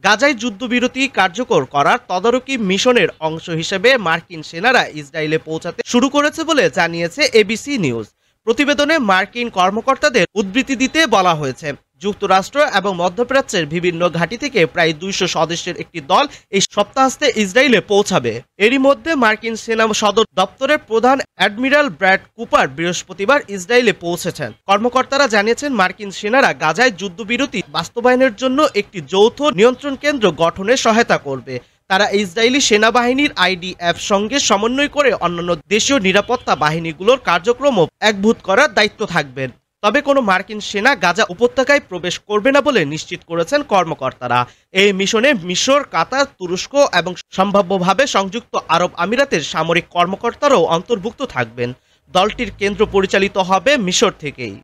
গাজায় যুদ্ধবিরতি কার্যকর করার তদারকি মিশনের অংশ হিসেবে মার্কিন সেনারা ইসরায়েলে পৌঁছাতে শুরু করেছে বলে জানিয়েছে এবিসি নিউজ। প্রতিবেদনে মার্কিন কর্মকর্তাদের উদ্ধৃতি দিতে বলা হয়েছে, যুক্তরাষ্ট্র এবং মধ্যপ্রাচ্যের বিভিন্ন ঘাঁটি থেকে প্রায় 200 সদস্যের একটি দল এই সপ্তাহান্তে ইসরায়েলে পৌঁছাবে। এরই মধ্যে মার্কিন সেনা সদর দপ্তরের প্রধান অ্যাডমিরাল ব্র্যাড কুপার বৃহস্পতিবার ইসরায়েলে পৌঁছেছেন। কর্মকর্তারা জানিয়েছেন, মার্কিন সেনারা গাজায় যুদ্ধবিরতি বাস্তবায়নের জন্য একটি যৌথ নিয়ন্ত্রণ কেন্দ্র গঠনে সহায়তা করবে। তারা ইসরায়েলি সেনাবাহিনীর আইডিএফ সঙ্গে সমন্বয় করে অন্যান্য দেশীয় নিরাপত্তা বাহিনীগুলোর কার্যক্রমও একভূত করার দায়িত্ব থাকবেন। তবে কোনো মার্কিন সেনা গাজা উপত্যকায় প্রবেশ করবে না বলে নিশ্চিত করেছেন কর্মকর্তারা। এই মিশনে মিশর, কাতার, তুরস্ক এবং সম্ভাব্যভাবে সংযুক্ত আরব আমিরাতের সামরিক কর্মকর্তারাও অন্তর্ভুক্ত থাকবেন। দলটির কেন্দ্র পরিচালিত হবে মিশর থেকেই।